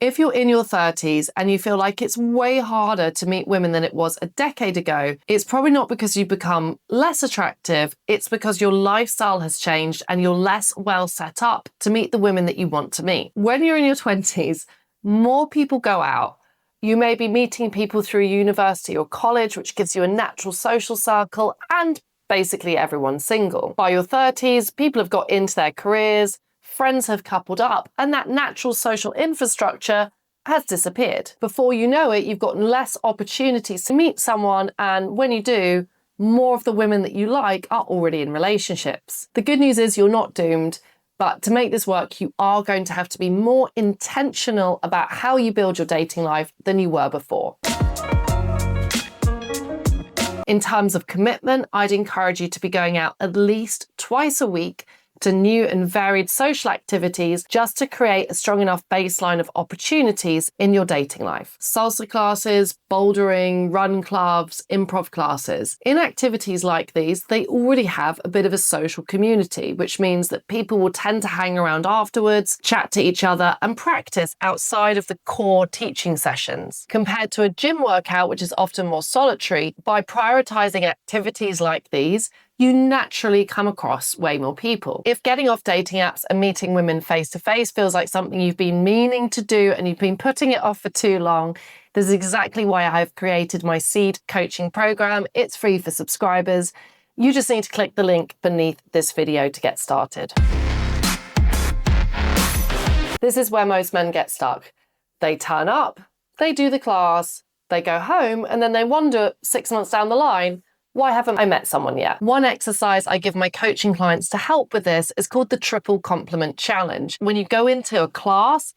If you're in your 30s and you feel like it's way harder to meet women than it was a decade ago, it's probably not because you've become less attractive, it's because your lifestyle has changed and you're less well set up to meet the women that you want to meet. When you're in your 20s, more people go out. You may be meeting people through university or college, which gives you a natural social circle, and basically everyone's single. By your 30s, people have got into their careers, friends have coupled up, and that natural social infrastructure has disappeared. Before you know it, you've got less opportunities to meet someone, and when you do, more of the women that you like are already in relationships. The good news is you're not doomed, but to make this work, you are going to have to be more intentional about how you build your dating life than you were before. In terms of commitment, I'd encourage you to be going out at least twice a week to new and varied social activities just to create a strong enough baseline of opportunities in your dating life. Salsa classes, bouldering, run clubs, improv classes. In activities like these, they already have a bit of a social community, which means that people will tend to hang around afterwards, chat to each other, and practice outside of the core teaching sessions. Compared to a gym workout, which is often more solitary, by prioritizing activities like these, you naturally come across way more people. If getting off dating apps and meeting women face-to-face feels like something you've been meaning to do and you've been putting it off for too long, this is exactly why I've created my Seed coaching program. It's free for subscribers. You just need to click the link beneath this video to get started. This is where most men get stuck. They turn up, they do the class, they go home, and then they wonder 6 months down the line, why haven't I met someone yet? One exercise I give my coaching clients to help with this is called the triple compliment challenge. When you go into a class,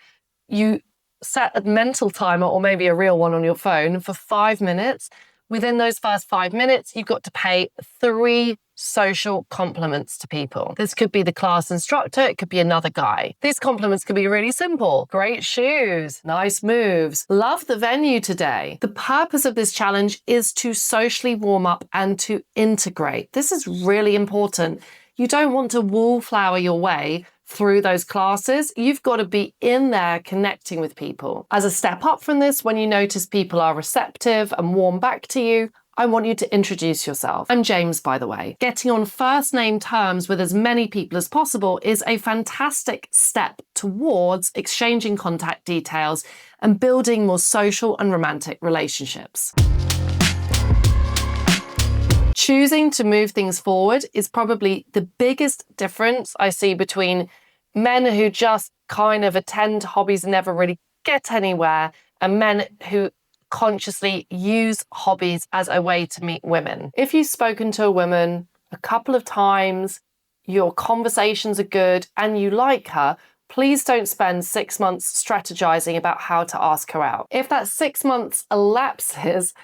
you set a mental timer or maybe a real one on your phone for 5 minutes. Within those first 5 minutes, you've got to pay 3 social compliments to people. This could be the class instructor, it could be another guy. These compliments could be really simple. Great shoes, nice moves, love the venue today. The purpose of this challenge is to socially warm up and to integrate. This is really important. You don't want to wallflower your way through those classes. You've got to be in there connecting with people. As a step up from this, when you notice people are receptive and warm back to you, I want you to introduce yourself. I'm James, by the way. Getting on first name terms with as many people as possible is a fantastic step towards exchanging contact details and building more social and romantic relationships. Choosing to move things forward is probably the biggest difference I see between men who just kind of attend hobbies and never really get anywhere, and men who consciously use hobbies as a way to meet women. If you've spoken to a woman a couple of times, your conversations are good, and you like her, please don't spend 6 months strategizing about how to ask her out. If that 6 months elapses,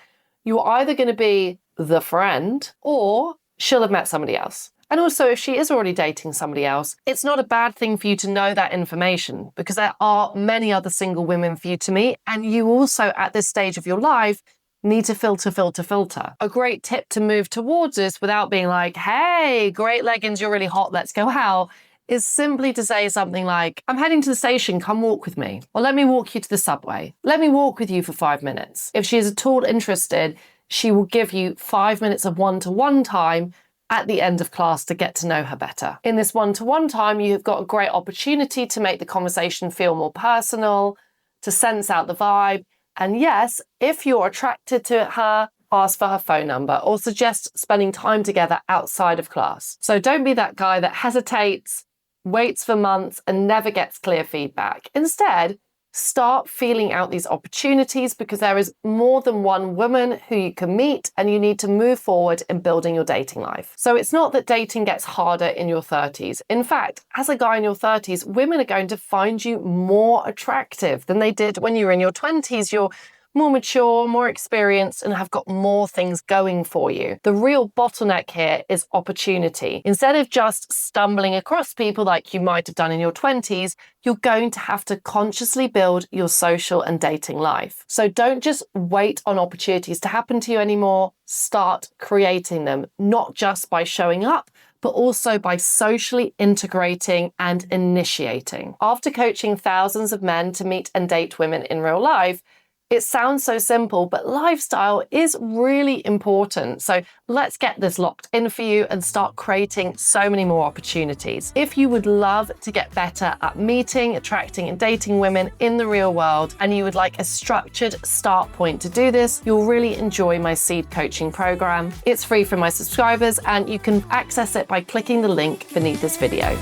you're either going to be the friend or she'll have met somebody else. And also, if she is already dating somebody else, it's not a bad thing for you to know that information because there are many other single women for you to meet. And you also, at this stage of your life, need to filter. A great tip to move towards this without being like, hey, great leggings, you're really hot, let's go out, is simply to say something like, I'm heading to the station, come walk with me. Or let me walk you to the subway. Let me walk with you for 5 minutes. If she is at all interested, she will give you 5 minutes of one-to-one time at the end of class to get to know her better. In this one-to-one time, you have got a great opportunity to make the conversation feel more personal, to sense out the vibe. And yes, if you're attracted to her, ask for her phone number or suggest spending time together outside of class. So don't be that guy that hesitates, waits for months, and never gets clear feedback. Instead, start feeling out these opportunities because there is more than one woman who you can meet and you need to move forward in building your dating life. So it's not that dating gets harder in your 30s. In fact, as a guy in your 30s, women are going to find you more attractive than they did when you were in your 20s. You're more mature, more experienced, and have got more things going for you. The real bottleneck here is opportunity. Instead of just stumbling across people like you might have done in your 20s, you're going to have to consciously build your social and dating life. So don't just wait on opportunities to happen to you anymore. Start creating them, not just by showing up, but also by socially integrating and initiating. After coaching thousands of men to meet and date women in real life, it sounds so simple, but lifestyle is really important. So let's get this locked in for you and start creating so many more opportunities. If you would love to get better at meeting, attracting, and dating women in the real world, and you would like a structured start point to do this, you'll really enjoy my Seed Coaching program. It's free for my subscribers, and you can access it by clicking the link beneath this video.